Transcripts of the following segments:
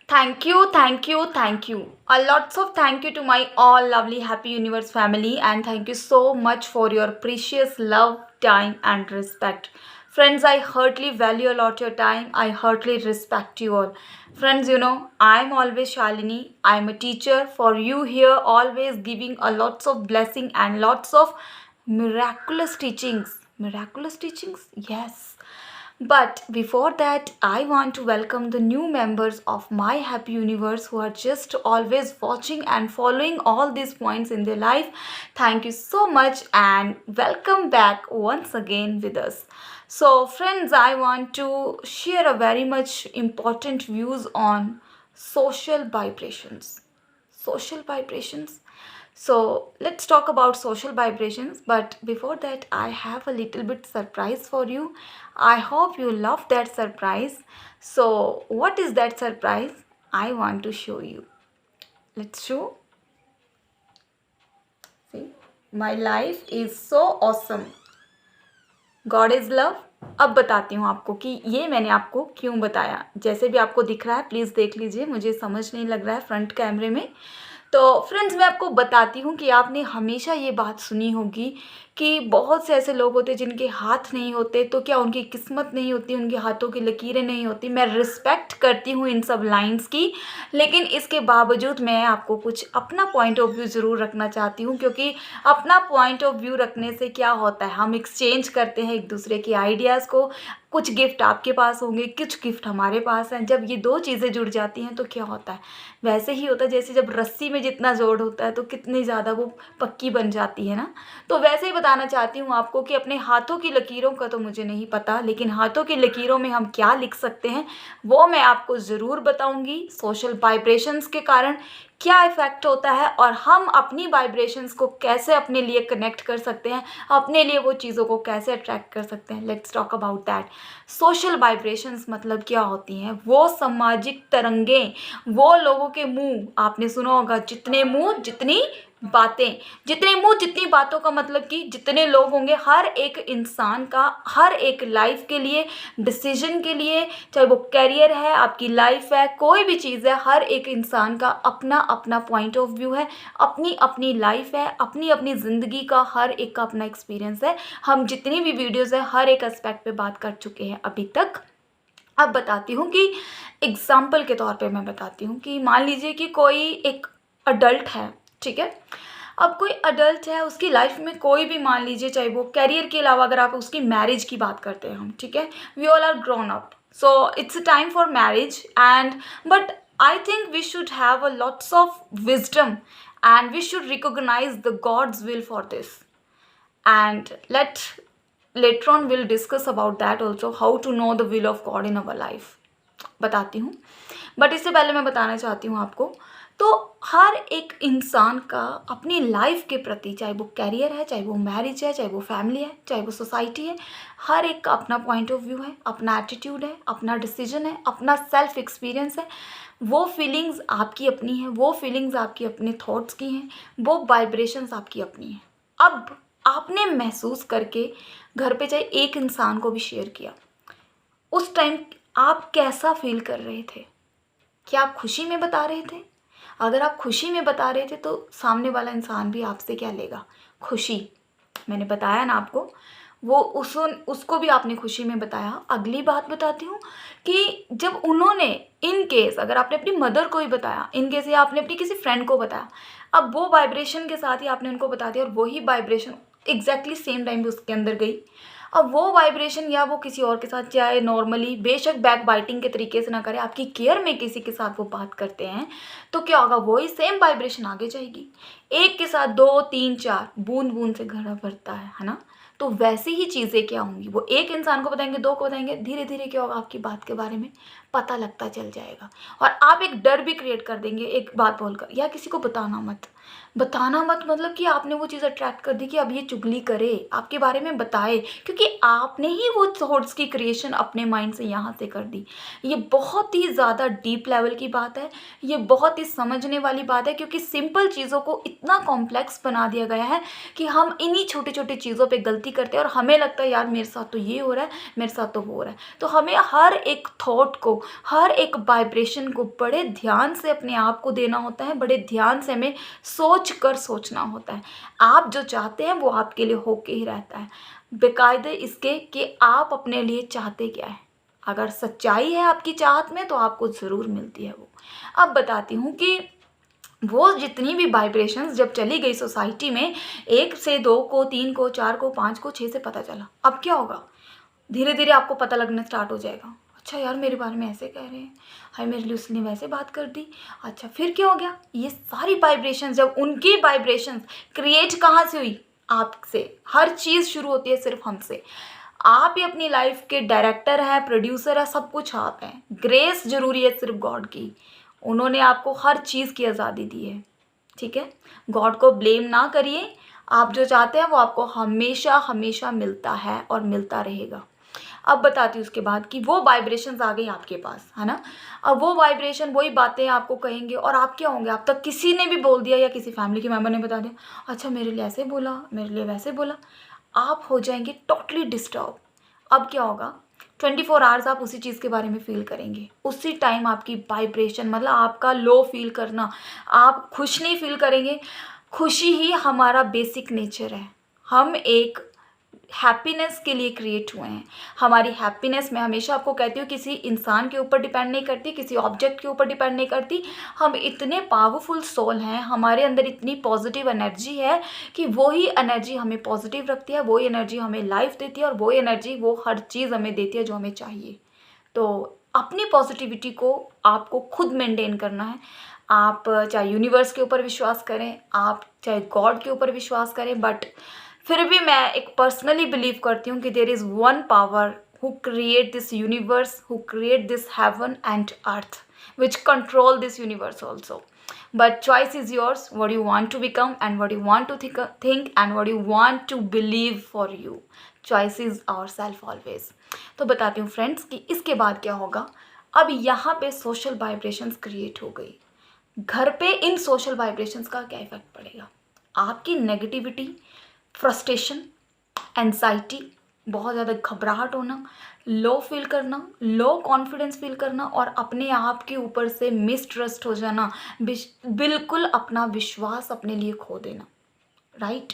Thank you, thank you, thank you. A lots of thank you to my all lovely Happy Universe family, and thank you so much for your precious love, time, and respect. Friends, I heartily value a lot your time. I heartily respect you all. Friends, I'm always Shalini. I'm a teacher for you here, always giving a lots of blessing and lots of miraculous teachings. Miraculous teachings? Yes. But before that, I want to welcome the new members of my Happy Universe who are just always watching and following all these points in their life. Thank you so much and welcome back once again with us. So, friends, I want to share a very much important views on social vibrations. Social vibrations. So let's talk about social vibrations. But before that, I have a little bit surprise for you. I hope you love that surprise. So what is that surprise? I want to show you. Let's show. See, my life is so awesome. God is love. अब बताती हूँ आपको कि ये मैंने आपको क्यों बताया. जैसे भी आपको दिख रहा है प्लीज़ देख लीजिए, मुझे समझ नहीं लग रहा है फ्रंट कैमरे में. तो फ्रेंड्स, मैं आपको बताती हूँ कि आपने हमेशा ये बात सुनी होगी कि बहुत से ऐसे लोग होते हैं जिनके हाथ नहीं होते, तो क्या उनकी किस्मत नहीं होती, उनके हाथों की लकीरें नहीं होती. मैं रिस्पेक्ट करती हूँ इन सब लाइंस की, लेकिन इसके बावजूद मैं आपको कुछ अपना पॉइंट ऑफ व्यू ज़रूर रखना चाहती हूँ, क्योंकि अपना पॉइंट ऑफ व्यू रखने से क्या होता है, हम एक्सचेंज करते हैं एक दूसरे के आइडियाज़ को. कुछ गिफ्ट आपके पास होंगे, कुछ गिफ्ट हमारे पास हैं. जब ये दो चीज़ें जुड़ जाती हैं तो क्या होता है, वैसे ही होता है जैसे जब रस्सी में जितना जोड़ होता है तो कितनी ज़्यादा वो पक्की बन जाती है ना. तो वैसे ही बताना चाहती हूँ आपको कि अपने हाथों की लकीरों का तो मुझे नहीं पता, लेकिन हाथों की लकीरों में हम क्या लिख सकते हैं वो मैं आपको ज़रूर बताऊँगी. सोशल वाइब्रेशंस के कारण क्या इफ़ेक्ट होता है और हम अपनी वाइब्रेशंस को कैसे अपने लिए कनेक्ट कर सकते हैं, अपने लिए वो चीज़ों को कैसे अट्रैक्ट कर सकते हैं. Let's talk about that. Social vibrations मतलब क्या होती हैं? वो सामाजिक तरंगें, वो लोगों के मुंह. आपने सुना होगा, जितने मुंह जितनी बातें. जितने मुंह जितनी बातों का मतलब कि जितने लोग होंगे, हर एक इंसान का हर एक लाइफ के लिए, डिसीजन के लिए, चाहे वो करियर है, आपकी लाइफ है, कोई भी चीज़ है, हर एक इंसान का अपना अपना पॉइंट ऑफ व्यू है, अपनी अपनी लाइफ है, अपनी अपनी ज़िंदगी का हर एक का अपना एक्सपीरियंस है. हम जितनी भी वीडियोज़ है हर एक एस्पेक्ट पे बात कर चुके हैं अभी तक. अब बताती हूँ कि एग्जाम्पल के तौर पे मैं बताती हूँ कि मान लीजिए कि कोई एक अडल्ट है, ठीक है. अब कोई अडल्ट है, उसकी लाइफ में कोई भी, मान लीजिए चाहे वो करियर के अलावा अगर आप उसकी मैरिज की बात करते हैं हम, ठीक है. We all are grown up, so it's a time for marriage and but I think we should have a lots of wisdom and we should recognize the God's will for this. And later on we'll discuss about that also, how to know the will of God in our life. बताती हूँ, but इससे पहले मैं बताना चाहती हूँ आपको, तो हर एक इंसान का अपनी लाइफ के प्रति, चाहे वो कैरियर है, चाहे वो मैरिज है, चाहे वो फैमिली है, चाहे वो सोसाइटी है, हर एक का अपना पॉइंट ऑफ व्यू है, अपना एटीट्यूड है, अपना डिसीजन है, अपना सेल्फ एक्सपीरियंस है. वो फीलिंग्स आपकी अपनी हैं, वो फीलिंग्स आपकी अपने थॉट्स की हैं, वो वाइब्रेशंस आपकी अपनी हैं. अब आपने महसूस करके घर पे चाहे एक इंसान को भी शेयर किया, उस टाइम आप कैसा फील कर रहे थे? क्या आप खुशी में बता रहे थे? अगर आप खुशी में बता रहे थे तो सामने वाला इंसान भी आपसे क्या लेगा? खुशी. मैंने बताया ना आपको, वो उसको भी आपने खुशी में बताया. अगली बात बताती हूँ कि जब उन्होंने, इन केस अगर आपने अपनी मदर को ही बताया, इन केस या आपने अपनी किसी फ्रेंड को बताया, अब वो वाइब्रेशन के साथ ही आपने उनको बता दिया और वही वाइब्रेशन एग्जैक्टली सेम टाइम पे उसके अंदर गई. अब वो वाइब्रेशन या वो किसी और के साथ, चाहे नॉर्मली, बेशक बैक बाइटिंग के तरीके से ना करे, आपकी केयर में किसी के साथ वो बात करते हैं, तो क्या होगा, वही सेम वाइब्रेशन आगे जाएगी. एक के साथ 2 3 4 बूंद बूंद से घड़ा भरता है ना. तो वैसी ही चीज़ें क्या होंगी, वो एक इंसान को बताएंगे, 2 को बताएंगे, धीरे धीरे क्या होगा, आपकी बात के बारे में पता लगता चल जाएगा. और आप एक डर भी क्रिएट कर देंगे एक बात बोलकर, या किसी को बताना मत. बताना मत मतलब कि आपने वो चीज़ अट्रैक्ट कर दी कि अब ये चुगली करे, आपके बारे में बताए, क्योंकि आपने ही वो थॉट्स की क्रिएशन अपने माइंड से यहाँ से कर दी. ये बहुत ही ज़्यादा डीप लेवल की बात है, ये बहुत ही समझने वाली बात है, क्योंकि सिंपल चीज़ों को इतना कॉम्प्लेक्स बना दिया गया है कि हम इन्हीं छोटी छोटी चीज़ों पे गलती करते हैं और हमें लगता है यार मेरे साथ तो ये हो रहा है, मेरे साथ तो वो हो रहा है. तो हमें हर एक थॉट को को, हर एक वाइब्रेशन को बड़े ध्यान से अपने आप को देना होता है, बड़े ध्यान से हमें सोच कर सोचना होता है। आप जो चाहते हैं वो आपके लिए होके ही रहता है, बेकायदे इसके कि आप अपने लिए चाहते क्या है। अगर सच्चाई है आपकी चाहत में तो आपको ज़रूर मिलती है वो। अब बताती हूँ कि वो जितनी भी वाइब्रेशंस जब चली गई सोसाइटी में, 1 से 2 को, 3 को, 4 को, 5 को, 6 से पता चला। अब क्या होगा, धीरे धीरे आपको पता लगना स्टार्ट हो जाएगा, अच्छा यार मेरे बारे में ऐसे कह रहे हैं, हाय मेरे लिए उसने वैसे बात कर दी, अच्छा फिर क्या हो गया। ये सारी वाइब्रेशंस, जब उनकी वाइब्रेशंस क्रिएट कहाँ से हुई, आपसे। हर चीज़ शुरू होती है सिर्फ हमसे। आप ही अपनी लाइफ के डायरेक्टर हैं, प्रोड्यूसर है, सब कुछ आप हैं। ग्रेस जरूरी है सिर्फ गॉड की, उन्होंने आपको हर चीज़ की आज़ादी दी है, ठीक है। गॉड को ब्लेम ना करिए, आप जो चाहते हैं वो आपको हमेशा हमेशा मिलता है और मिलता रहेगा। अब बताती हूँ उसके बाद कि वो वाइब्रेशंस आ गई आपके पास, है ना। अब वो वाइब्रेशन वही बातें आपको कहेंगे और आप क्या होंगे, आप तक किसी ने भी बोल दिया या किसी फैमिली के मेम्बर ने बता दिया, अच्छा मेरे लिए ऐसे बोला, मेरे लिए वैसे बोला, आप हो जाएंगे टोटली डिस्टर्ब। अब क्या होगा, 24 आवर्स आप उसी चीज़ के बारे में फील करेंगे, उसी टाइम आपकी वाइब्रेशन, मतलब आपका लो फील करना, आप खुश नहीं फील करेंगे। खुशी ही हमारा बेसिक नेचर है, हम एक हैप्पीनेस के लिए क्रिएट हुए हैं। हमारी हैप्पीनेस, मैं हमेशा आपको कहती हूँ, किसी इंसान के ऊपर डिपेंड नहीं करती, किसी ऑब्जेक्ट के ऊपर डिपेंड नहीं करती। हम इतने पावरफुल सोल हैं, हमारे अंदर इतनी पॉजिटिव एनर्जी है कि वही एनर्जी हमें पॉजिटिव रखती है, वही एनर्जी हमें लाइफ देती है और वही एनर्जी वो हर चीज़ हमें देती है जो हमें चाहिए। तो अपनी पॉजिटिविटी को आपको खुद मेंटेन करना है। आप चाहे यूनिवर्स के ऊपर विश्वास करें, आप चाहे गॉड के ऊपर विश्वास करें, बट फिर भी मैं एक पर्सनली बिलीव करती हूँ कि there is one power who create this universe, who create this heaven and earth, which control this universe also. But choice is yours, what you want to become and what you want to think and what you want to believe for you. Choice is ourself always. तो बताती हूँ friends कि इसके बाद क्या होगा। अब यहाँ पे सोशल वाइब्रेशंस क्रिएट हो गई, घर पे इन सोशल वाइब्रेशंस का क्या इफेक्ट पड़ेगा, आपकी नेगेटिविटी, फ्रस्ट्रेशन, एंजाइटी, बहुत ज़्यादा घबराहट होना, लो फील करना, लो कॉन्फिडेंस फील करना और अपने आप के ऊपर से मिसट्रस्ट हो जाना, बिल्कुल अपना विश्वास अपने लिए खो देना, राइट।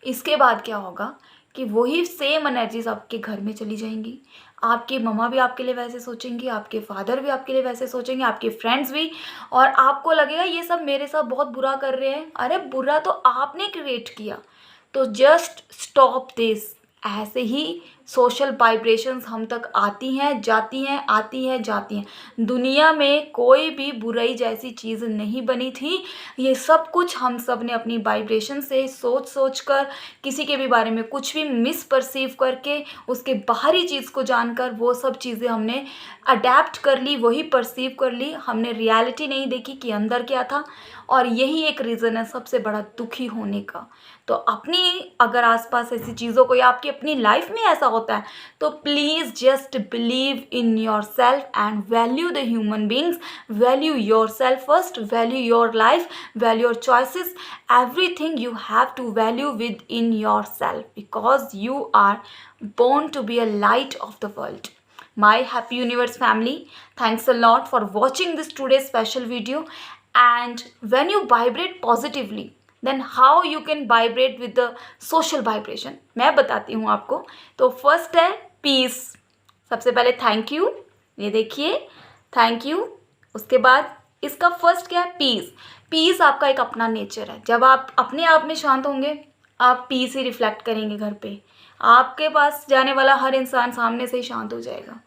इसके बाद क्या होगा कि वही सेम एनर्जीज आपके घर में चली जाएंगी। आपकी मम्मा भी आपके लिए वैसे सोचेंगी, आपके फादर भी आपके लिए वैसे सोचेंगे, आपके फ्रेंड्स भी, और आपको लगेगा ये सब मेरे साथ बहुत बुरा कर रहे हैं। अरे बुरा तो आपने क्रिएट किया, तो जस्ट स्टॉप दिस। ऐसे ही सोशल वाइब्रेशंस हम तक आती हैं, जाती हैं, आती हैं, जाती हैं। दुनिया में कोई भी बुराई जैसी चीज़ नहीं बनी थी। ये सब कुछ हम सब ने अपनी वाइब्रेशन से सोच सोच कर, किसी के भी बारे में कुछ भी मिसपर्सीव करके, उसके बाहरी चीज़ को जानकर वो सब चीज़ें हमने अडेप्ट कर ली, वही परसीव कर ली। हमने रियलिटी नहीं देखी कि अंदर क्या था, और यही एक रीज़न है सबसे बड़ा दुखी होने का। तो अपनी अगर आसपास ऐसी चीज़ों को, या आपकी अपनी लाइफ में ऐसा होता है, तो please just believe in your self and value the human beings, value your self first, value your life, value your choices, everything you have to value within yourself, because you are born to be a light of the world. My happy universe family, thanks a lot for watching this today's special video. And when you vibrate positively, then how you can vibrate with the social vibration, मैं बताती हूँ आपको। तो first है piece. सबसे पहले thank you, ये देखिए थैंक यू। उसके बाद इसका फर्स्ट क्या है, पीस। पीस आपका एक अपना नेचर है। जब आप अपने आप में शांत होंगे, आप पीस ही रिफ्लेक्ट करेंगे घर पे। आपके पास जाने वाला हर इंसान सामने से ही शांत हो जाएगा।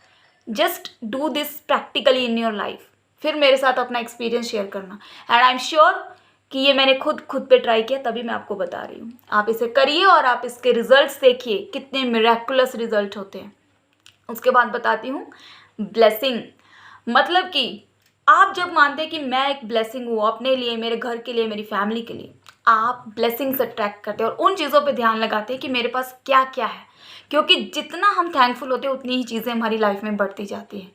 Just do this practically in your life, फिर मेरे साथ अपना एक्सपीरियंस शेयर करना। एंड आई एम श्योर कि ये मैंने खुद पे ट्राई किया, तभी मैं आपको बता रही हूँ। आप इसे करिए और आप इसके रिजल्ट्स देखिए, कितने मिरेकुलस रिजल्ट होते हैं। उसके बाद बताती हूँ ब्लेसिंग। मतलब कि आप जब मानते हैं कि मैं एक ब्लेसिंग हूँ अपने लिए, मेरे घर के लिए, मेरी फैमिली के लिए, आप ब्लेसिंग्स अट्रैक्ट करते हैं और उन चीज़ों पे ध्यान लगाते हैं कि मेरे पास क्या क्या है। क्योंकि जितना हम थैंकफुल होते हैं उतनी ही चीज़ें हमारी लाइफ में बढ़ती जाती हैं,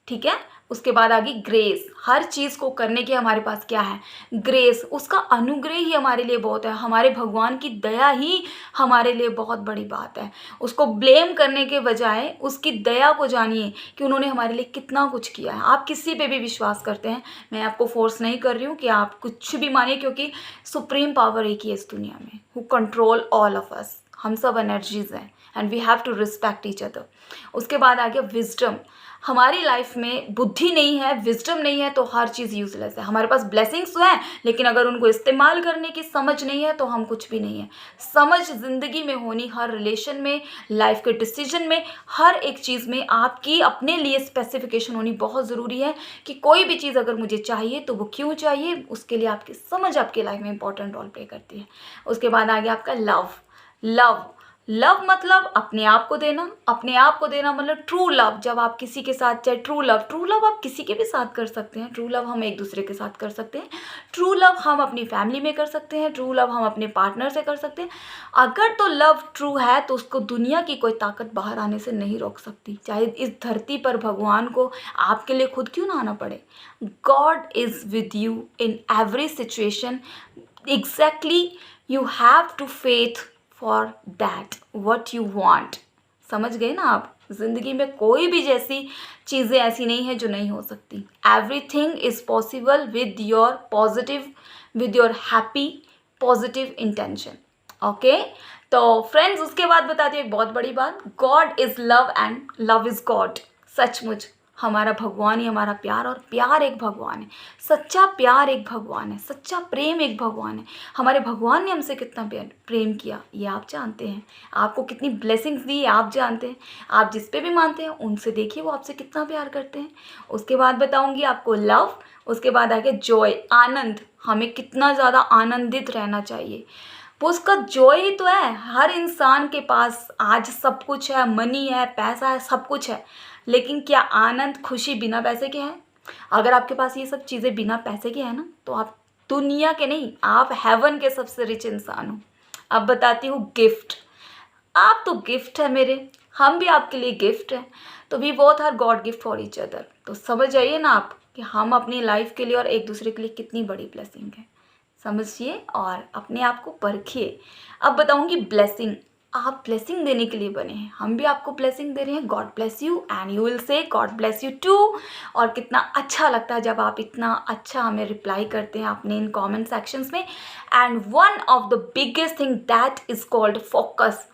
ठीक है। उसके बाद आ गई ग्रेस। हर चीज़ को करने के हमारे पास क्या है? ग्रेस। उसका अनुग्रह ही हमारे लिए बहुत है, हमारे भगवान की दया ही हमारे लिए बहुत बड़ी बात है। उसको ब्लेम करने के बजाय उसकी दया को जानिए कि उन्होंने हमारे लिए कितना कुछ किया है। आप किसी पे भी विश्वास करते हैं, मैं आपको फोर्स नहीं कर रही हूँ कि आप कुछ भी मानिए, क्योंकि सुप्रीम पावर एक ही है इस दुनिया में, who control all of us. हम सब एनर्जीज हैं and we have to respect each other. उसके बाद आ गया विजडम। हमारी लाइफ में बुद्धि नहीं है, विजडम नहीं है, तो हर चीज़ यूजलेस है। हमारे पास ब्लेसिंग्स तो हैं, लेकिन अगर उनको इस्तेमाल करने की समझ नहीं है तो हम कुछ भी नहीं है। समझ ज़िंदगी में होनी, हर रिलेशन में, लाइफ के डिसीजन में, हर एक चीज़ में आपकी अपने लिए स्पेसिफिकेशन होनी बहुत ज़रूरी है कि कोई भी चीज़ अगर मुझे चाहिए तो वो क्यों चाहिए, उसके लिए आपकी समझ आपकी लाइफ में इंपॉर्टेंट रोल प्ले करती है। उसके बाद आ गया आपका लव। लव लव मतलब अपने आप को देना। अपने आप को देना मतलब ट्रू लव। जब आप किसी के साथ, चाहे ट्रू लव आप किसी के भी साथ कर सकते हैं। ट्रू लव हम एक दूसरे के साथ कर सकते हैं। ट्रू लव हम अपनी फैमिली में कर सकते हैं। ट्रू लव हम अपने पार्टनर से कर सकते हैं। अगर तो लव ट्रू है तो उसको दुनिया की कोई ताकत बाहर आने से नहीं रोक सकती, चाहे इस धरती पर भगवान को आपके लिए खुद क्यों ना आना पड़े। God is with you in every situation. Exactly you have to faith for that what you want. समझ गए ना आप? जिंदगी में कोई भी जैसी चीज़ें ऐसी नहीं है जो नहीं हो सकती। Everything is possible with your positive, with your happy positive intention. Okay, तो फ्रेंड्स उसके बाद बताती हूँ एक बहुत बड़ी बात। God is love and love is God. सचमुच हमारा भगवान ही हमारा प्यार, और प्यार एक भगवान है। सच्चा प्यार एक भगवान है, सच्चा प्रेम एक भगवान है। हमारे भगवान ने हमसे कितना प्रेम किया ये आप जानते हैं। आपको कितनी ब्लेसिंग्स दी आप जानते हैं। आप जिस पे भी मानते हैं उनसे देखिए वो आपसे कितना प्यार करते हैं। उसके बाद बताऊंगी आपको लव। उसके बाद आगे जॉय, आनंद। हमें कितना ज़्यादा आनंदित रहना चाहिए, वो उसका जॉय ही तो है। हर इंसान के पास आज सब कुछ है, मनी है, पैसा है, सब कुछ है, लेकिन क्या आनंद, खुशी बिना पैसे के है? अगर आपके पास ये सब चीज़ें बिना पैसे के है ना, तो आप दुनिया के नहीं, आप हेवन के सबसे रिच इंसान हो। अब बताती हूँ गिफ्ट। आप तो गिफ्ट है मेरे, हम भी आपके लिए गिफ्ट है, तो we both are God gift for each other. तो समझ जाइए ना आप कि हम अपनी लाइफ के लिए और एक दूसरे के लिए कितनी बड़ी ब्लेसिंग है। समझिए और अपने आप को परखिए। अब बताऊंगी ब्लेसिंग। आप ब्लेसिंग देने के लिए बने हैं, हम भी आपको ब्लेसिंग दे रहे हैं। God bless you and you will say God bless you too. और कितना अच्छा लगता है जब आप इतना अच्छा हमें रिप्लाई करते हैं अपने इन कमेंट सेक्शंस में। And one of the biggest thing that is called focus.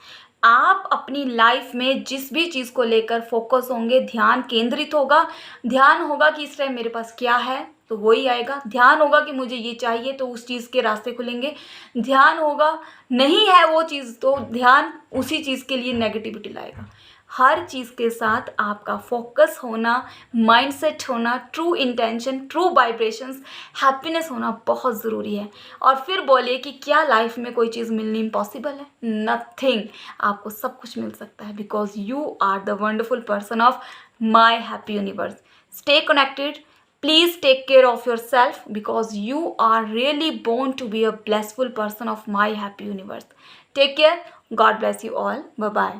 आप अपनी लाइफ में जिस भी चीज़ को लेकर फोकस होंगे, ध्यान केंद्रित होगा, ध्यान होगा कि इस टाइम मेरे पास क्या है तो वही आएगा। ध्यान होगा कि मुझे ये चाहिए तो उस चीज़ के रास्ते खुलेंगे। ध्यान होगा नहीं है वो चीज़ तो ध्यान उसी चीज़ के लिए नेगेटिविटी लाएगा। हर चीज़ के साथ आपका फोकस होना, माइंडसेट होना, true intention, true vibrations, happiness होना बहुत ज़रूरी है। और फिर बोलिए कि क्या लाइफ में कोई चीज़ मिलनी इम्पॉसिबल है? नथिंग। आपको सब कुछ मिल सकता है because you are the wonderful person of my happy universe. Stay connected. Please take care of yourself because you are really born to be a blissful person of my happy universe. Take care. God bless you all. Bye bye.